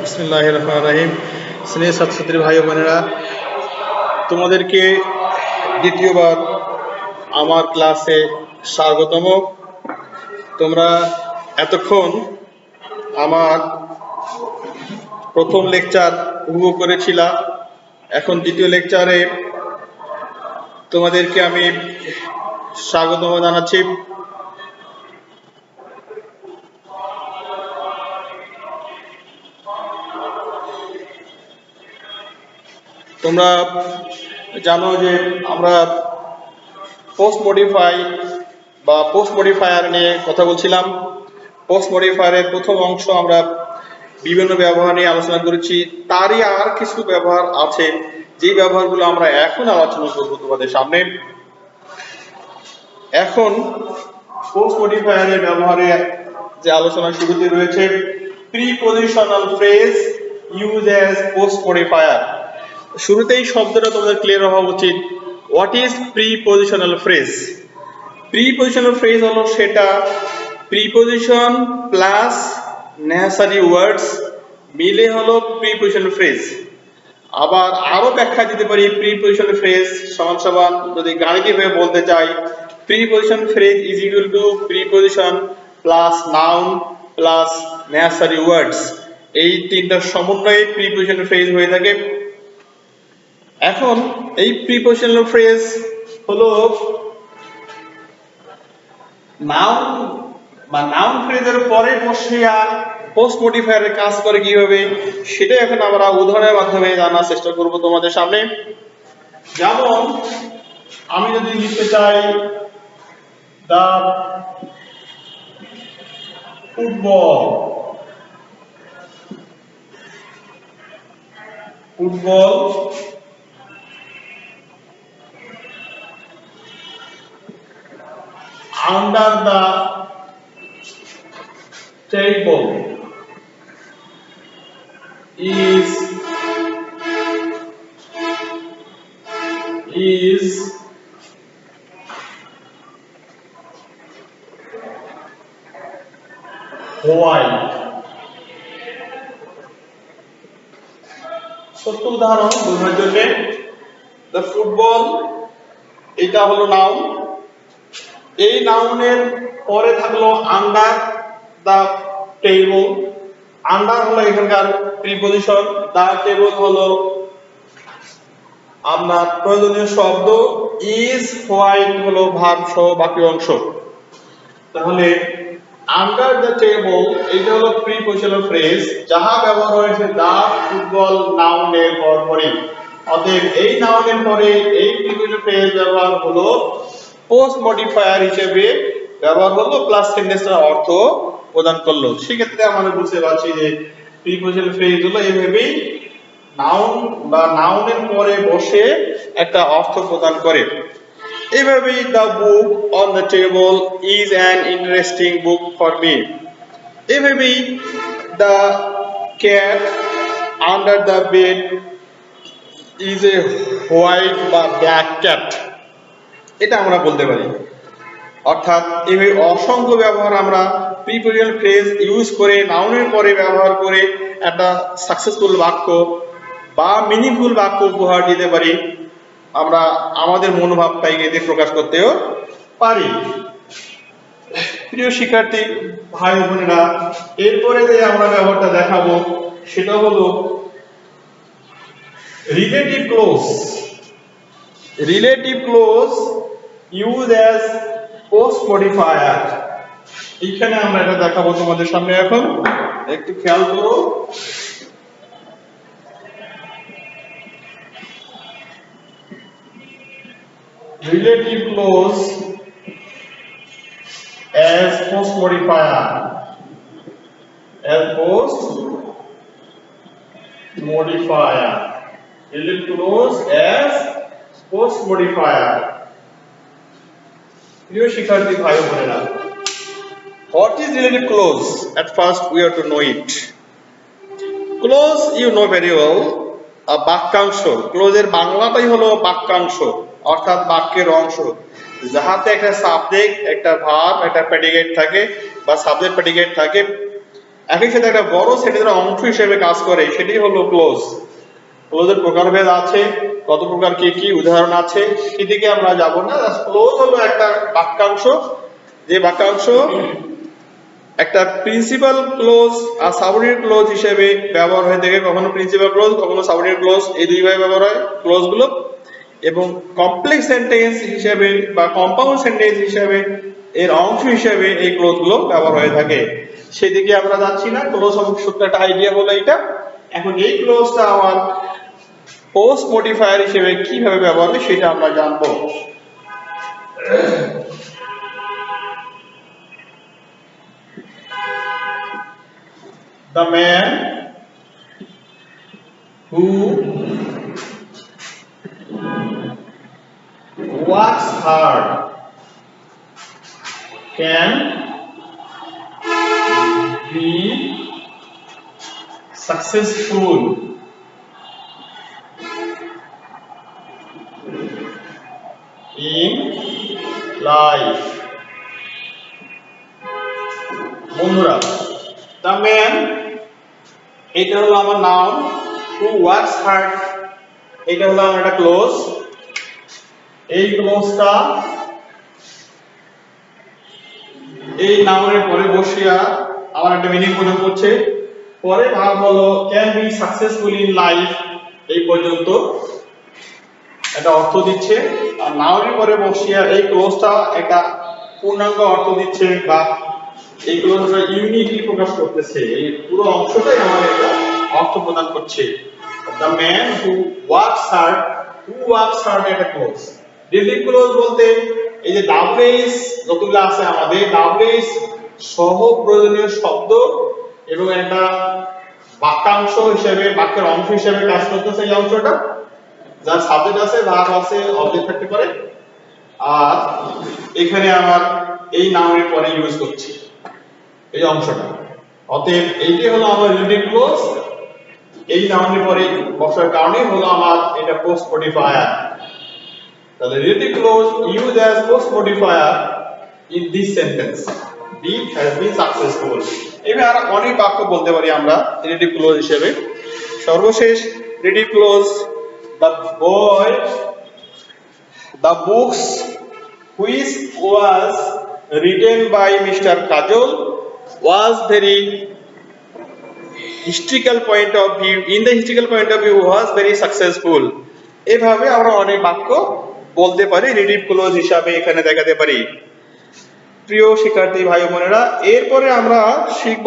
বিসমিল্লাহির রহমানির রহিম। স্নেহ ছাত্রছাত্রী ভাই বোনেরা, তোমাদেরকে দ্বিতীয়বার আমার ক্লাসে স্বাগতম। তোমরা এতক্ষণ আমার প্রথম লেকচার উপভোগ করেছিলা, এখন দ্বিতীয় লেকচারে তোমাদেরকে আমি স্বাগতম জানাচ্ছি। তোমরা জানো যে আমরা পোস্ট মডিফায়ার নিয়ে কথা বলছিলাম। পোস্ট মডিফায়ারের প্রথম অংশ আমরা বিভিন্ন ব্যবহার নিয়ে আলোচনা করেছি। তারই আর কিছু ব্যবহার আছে, যে ব্যবহারগুলো আমরা এখন আলোচনা করব তোমাদের সামনে। এখন পোস্ট মডিফায়ারের ব্যবহারে যে আলোচনা শুরুতে রয়েছে, prepositional phrase use as post modifier. শুরুতেই শব্দটা তোমাদের ক্লিয়ার হওয়া উচিত। What is prepositional phrase? Prepositional phrase হলো সেটা প্রিপজিশন প্লাস নেসেসারি ওয়ার্ডস মিলে হলো প্রিপজিশনাল ফ্রেজ। আবার আরো ব্যাখ্যা দিতে পারি, প্রিপজিশনাল ফ্রেজ সমান সমান, যদি গাণিতিকভাবে বলতে চাই, preposition phrase is equal to preposition plus noun plus necessary words. এই তিনটার সমন্বয়ে প্রিপজিশনাল ফ্রেজ হয়ে থাকে। এখন এই প্রিপজিশনাল ফ্রেজ হলো নাউন বা নাউন ফ্রেজের পরে বসিয়া পোস্ট মডিফায়ারের কাজ করে কিভাবে, সেটা এখন আমরা উদাহরণের মাধ্যমে জানার চেষ্টা করব তোমাদের সামনে। যেমন আমি যদি লিখতে চাই দা football under the table is white। ছোট্ট উদাহরণ বোঝার জন্য, দ্য ফুটবল এটা হলো নাউন, এই নাউনের পরে থাকলো আন্ডার দা টেবল। আন্ডার হলো এখানকার প্রিপজিশন, দা টেবল হলো আপনার প্রয়োজনীয় শব্দ, ইজ হোয়াইট হলো ভার্ব সহ বাকি অংশ। তাহলে আন্ডার দ্য টেবল এটা হলো প্রিপজিশনাল ফ্রেজ, যাহা ব্যবহার হয়েছে দা ফুটবল নাউনের পরে। অতএব এই নাউনের পরে এই প্রিপজিশনাল ফ্রেজ ব্যবহার হলো পোস্ট মডিফায়ার হিসেবে ব্যবহার হলো, প্লাস সেন্টেন্সের অর্থ প্রদান করলো। সেক্ষেত্রে আমরা বুঝতে পারছি যে প্রিপজিশনাল ফ্রেজ হলো এইভাবেই নাউন বা নাউনের পরে বসে একটা অর্থ প্রদান করে। এইভাবেই the book on the table is an interesting book for me. এইভাবেই the cat under the bed is a white বা ব্ল্যাক ক্যাট, এটা আমরা বলতে পারি। অর্থাৎ এইভাবে অসংখ্য ব্যবহার আমরা প্রিপজিশনাল ফ্রেজ ইউজ করে নাউনের পরে ব্যবহার করে একটা সাকসেসফুল বাক্য বা মিনিংফুল বাক্য উপহার দিতে পারি। আমরা আমাদের মনোভাবটাকে এতে প্রকাশ করতেও পারি। প্রিয় শিক্ষার্থী ভাই বোনেরা, এরপরে যে আমরা ব্যবহারটা দেখাবো সেটা হলো relative close. Relative clause use as post modifier. এইখানে আমরা এটা দেখাবো তোমাদের সামনে। এখন একটু খেয়াল করো, relative close as post modifier, relative clause as post modifier। প্রিয় শিক্ষার্থী ভাই বোনেরা, what is relative clause? At first we have to know it. Clause you know very well, বাক্যাংশ। ক্লোজের বাংলাটাই হলো বাক্যাংশ, অর্থাৎ বাক্যের অংশ, যাহাতে একটা সাবজেক্ট, একটা ভার্ব, একটা প্রেডিকেট থাকে বা সাবজেক্ট প্রেডিকেট থাকে। একই সাথে একটা বড় সেন্টেন্সের অংশ হিসেবে কাজ করে, সেটি হলো ক্লোজ। ক্লোজের প্রকারভেদ আছে, কত প্রকার কি কি উদাহরণ আছে সেদিকে আমরা যাব না। ক্লোজ হলো একটা বাক্যাংশ, যে বাক্যাংশ একটা প্রিন্সিপাল ক্লোজ আর সাবঅর্ডিনেট ক্লোজ হিসেবে ব্যবহার হয়ে থাকে। কখনো প্রিন্সিপাল ক্লোজ, কখনো সাবঅর্ডিনেট ক্লোজ, এই দুইভাবে ব্যবহার হয় ক্লোজগুলো। এবং কমপ্লেক্স সেন্টেন্স হিসেবে বা কম্পাউন্ড সেন্টেন্স হিসেবে এর অংশ হিসেবে এই ক্লোজগুলো ব্যবহার হয়ে থাকে। সেদিকে আমরা যাচ্ছি না। ক্লোজ সম্পর্কে একটা আইডিয়া হলো এটা। এখন এই ক্লোজটা আমার পোস্ট মডিফায়ার হিসেবে কিভাবে ব্যবহার হয় সেটা আমরা জানবো। The man who works hard can be successful in life. বন্ধুরা, the man এটা হলো আমার নাউন, who works hard এটা হলো আমার একটা ক্লোজ। এই ক্লোজটা এই নাউনের পরে বসিয়া আমার একটা মিনিং প্রদান করছে। পরে ভাব হলো can be successful in life, এই পর্যন্ত একটা অর্থ দিচ্ছে। আর নাউনের পরে বসিয়া এই ক্লোজটা একটা পূর্ণাঙ্গ অর্থ দিচ্ছে, বা এই ক্লোজটা ইউনিকলি প্রকাশ করতেছে। এই পুরো অংশটাই আমার একটা অর্থ প্রদান করছে। The man who works hard, who works hard একটা ক্লোজ। রিলেটিভ ক্লোজ বলতে এই যে ডাব্লিউএইচ যতগুলো আছে আমাদের, ডাব্লিউএইচ সহ প্রয়োজনীয় শব্দ এবং একটা বাক্যাংশ হিসেবে, বাক্যের অংশ হিসেবে কাজ করতেছে এই অংশটা, যার সাবজেক্ট আছে, ভার্ব আছে, অবজেক্ট থাকতে পারে। আর এখানে আমার এই নাউনের পরে ইউজ করছি এই অংশটা। অতএব এইটি হলো আমার রিলেটিভ ক্লোজ। এই নাউনের পরে বসার কারণে হলো আমার এটা পোস্ট মডিফায়ার। তাহলে relative clause use as post modifier in this sentence, be has been successful. এবার আর অনেক বাক্য বলতে পারি আমরা রিলেটিভ ক্লোজ হিসেবে। সর্বশেষ relative close, the boy, the books which was written by Mr. Kajol was very historical point of view, in the historical point of view was very successful। এভাবে আমরা অনেক বাক্য বলতে পারি রিলেটিভ ক্লোজ হিসাবে এখানে দেখাতে পারি। প্রিয় শিক্ষার্থী ভাই বোনেরা, এরপরে আমরা শিখব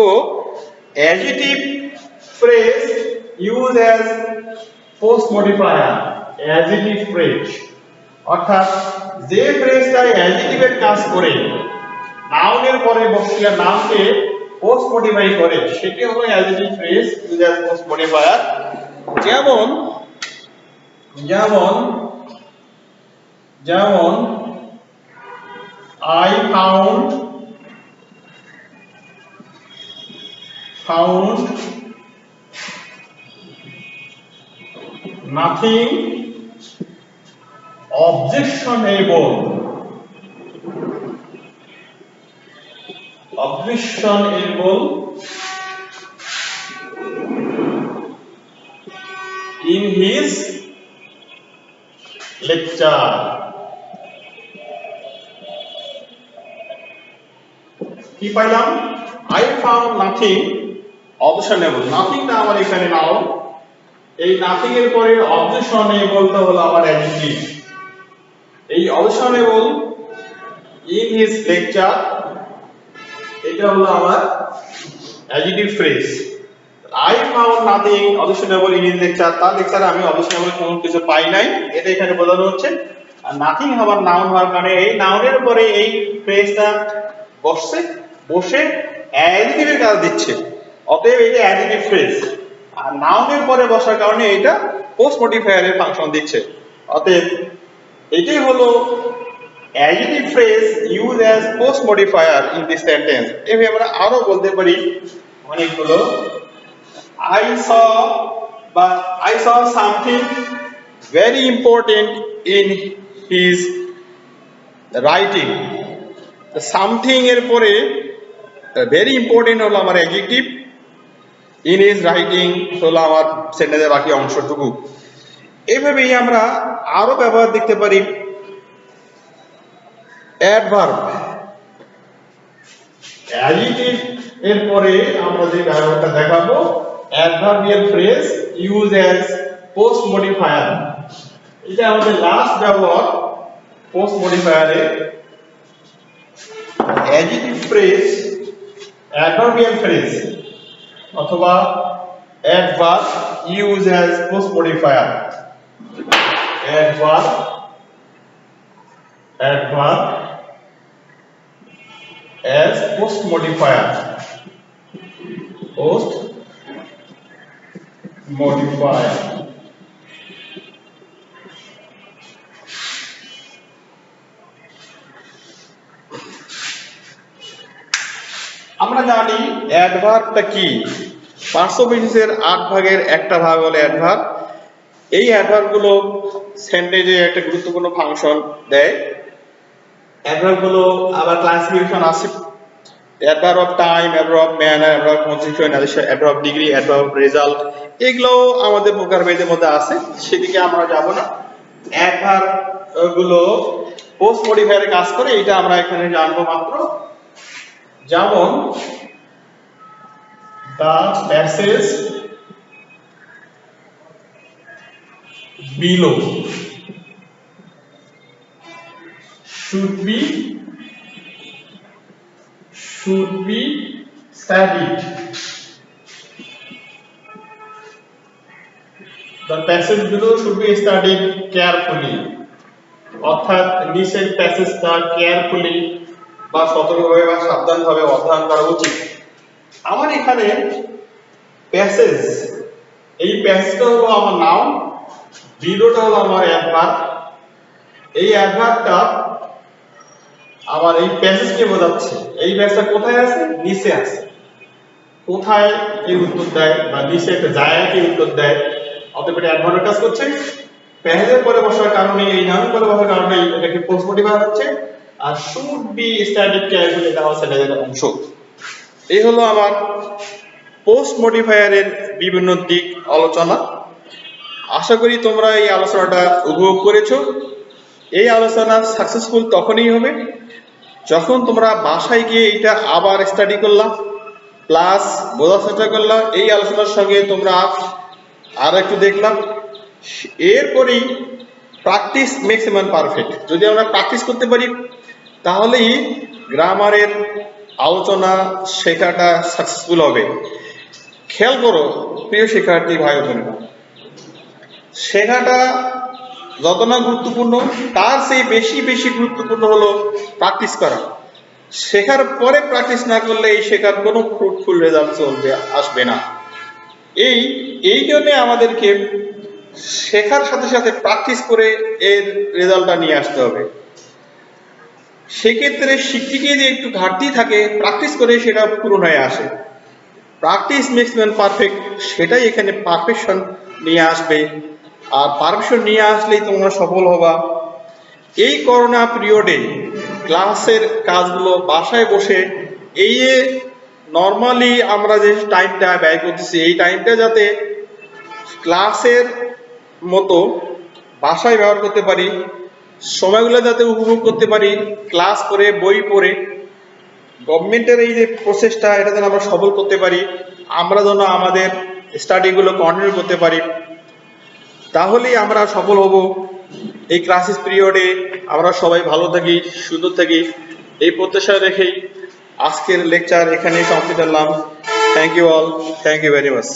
adjective phrase use as post modifier. Adjective phrase অর্থাৎ যে ফ্রেজটা অ্যাডজেক্টিভের কাজ করে, নাউনের পরে বসিয়া নাউনকে পোস্ট মডিফাই করে, সেটি হলো adjective phrase use as post modifier. যেমন যেমন যেমন I found nothing objectionable in his lecture। কি পাইলাম? I found nothing objectionable। নাথিংটা আমার এখানে নাও, এই নাথিং এর পরে অবজেকশনেবলটা হলো আমার অ্যাডজেক্টিভ। এই অবজেকশনেবল ইন হিজ লেকচার এটা হলো আমার adjective phrase. I found nothing objectionable in his lecture, তার লেকচারে আমি অবজেকশনেবল কোনো কিছু পাই নাই, এটা এখানে বোঝানো হচ্ছে। আর নাথিং হবার নাউন হওয়ার কারণে এই নাউনের পরে এই ফ্রেজটা বসে অ্যাডজেক্টিভের কাজ দিচ্ছে। অতএব এটা অ্যাডজেক্টিভ ফ্রেজ। আর নাউনের পরে বসার কারণে এটা পোস্ট মডিফায়ারের ফাংশন দিচ্ছে। অতএব এটাই হলো adjective phrase use as post modifier in this sentence. এভাবে আমরা আরো বলতে পারি অনেকগুলো। I saw something very important in his writing। Something এর পরে ভেরি ইম্পর্টেন্ট হলো আমার অ্যাডজেক্টিভ, ইন ইজ রাইটিং হলো আমার সেন্টেন্সের বাকি অংশটুকু। এইভাবেই আমরা আরো ব্যবহার দেখতে পারি অ্যাডভার্ব। অ্যাডিটিভ এর পরে আমরা যে ব্যবহারটা দেখাবো adverbial phrase use as post modifier. এটা আমাদের লাস্ট ব্যবহার পোস্ট মডিফায়ারে। অ্যাডিটিভ ফ্রেজ, অ্যাডভার্বিয়াল ফ্রেজ অথবা adverb use as post modifier. Adverb as post modifier, post modifier। আমরা জানি অ্যাডভার্বটা কি। পার্টস অফ স্পিচের 8 ভাগের একটা ভাগ হলো অ্যাডভার্ব। এই অ্যাডভার্ব গুলো সেন্টেন্সে একটা গুরুত্বপূর্ণ ফাংশন দেয়। অ্যাডভার্ব গুলো আবার ক্লাসিফিকেশন আছে, adverb of time, adverb of manner, adverb of constituent, adverb of degree, adverb of result, এগুলো আমাদের প্রকারভেদের মধ্যে আছে, সেদিকে আমরা যাব না। অ্যাডভার্ব গুলো পোস্ট মডিফায়ারে কাজ করে, এটা আমরা এখানে জানবো মাত্র। যেমন the passage below should be studied। The passage below should be studied carefully। অর্থাৎ নিচের প্যাসেজটা কেয়ারফুলি বা সতর্কভাবে বা সাবধানভাবে অধ্যয়ন করা উচিত। আমার এখানে প্যাসেজ, এই প্যাসেজটা হলো আমার নাউন, বিলোটা হলো আমার অ্যাডভার্ব। এই অ্যাডভার্বটা আবার এই প্যাসেজকে বোঝাচ্ছে। এই প্যাসেজটা কোথায় আছে? নিচে আছে। কোথায় এর উত্তর দেয় বা নিচে একটা জায়গাকে উত্তর দেয়, অতএব এটা অ্যাডভার্বের কাজ করছে। প্যাসেজের পরে বসার কারণে, এই নাউন পরে বসার কারণে এটাকে পোস্ট মডিফায়ার হচ্ছে। আর শুড বি স্টাডিড কেয়ারফুলি, এটা হচ্ছে সেন্টেন্সের অংশ। এই হলো আমার পোস্ট মডিফায়ারের বিভিন্ন দিক আলোচনা। আশা করি তোমরা এই আলোচনাটা উপভোগ করেছো। এই আলোচনা সাকসেসফুল তখনই হবে যখন তোমরা বাসায় গিয়ে এটা আবার স্টাডি করলা, প্লাস বোঝার চেষ্টা করলা। এই আলোচনার সঙ্গে তোমরা আর একটু দেখলাম, এরপরেই practice makes a man perfect. যদি আমরা প্র্যাকটিস করতে পারি তাহলেই গ্রামারের আলোচনা শেখাটা সাকসেসফুল হবে। খেয়াল করো প্রিয় শিক্ষার্থী ভাই বোনেরা, শেখাটা যত না গুরুত্বপূর্ণ তার চেয়ে বেশি গুরুত্বপূর্ণ হলো প্র্যাকটিস করা। শেখার পরে প্র্যাকটিস না করলে এই শেখার কোনো ফ্রুটফুল রেজাল্ট আসবে না। এই জন্য আমাদেরকে শেখার সাথে সাথে প্র্যাকটিস করে এর রেজাল্টটা নিয়ে আসতে হবে। সেক্ষেত্রে শিক্ষিকে যে একটু ঘাটতি থাকে, প্র্যাকটিস করে সেটা পূরণ হয়ে আসে। প্র্যাকটিস মেক্স ম্যান পারফেক্ট, সেটাই এখানে পারফেকশন নিয়ে আসবে। আর পারফেকশন নিয়ে আসলেই তোমরা সফল হবা। এই করোনা পিরিয়ডে ক্লাসের কাজগুলো বাসায় বসে এই নর্মালি আমরা যে টাইমটা ব্যয় করতেছি, এই টাইমটা যাতে ক্লাসের মতো বাসায় ব্যবহার করতে পারি, সময়গুলো যাতে উপভোগ করতে পারি, ক্লাস করে বই পড়ে গভর্নমেন্টের এই যে প্রসেসটা, এটা যেন আমরা সফল করতে পারি, আমরা যেন আমাদের স্টাডিগুলো কন্টিনিউ করতে পারি, তাহলেই আমরা সফল হব। এই ক্লাসেস পিরিয়ডে আমরা সবাই ভালো থাকি, সুন্দর থাকি, এই প্রত্যাশা রেখেই আজকের লেকচার এখানেই সমাপ্তি করলাম। Thank you all, thank you very much.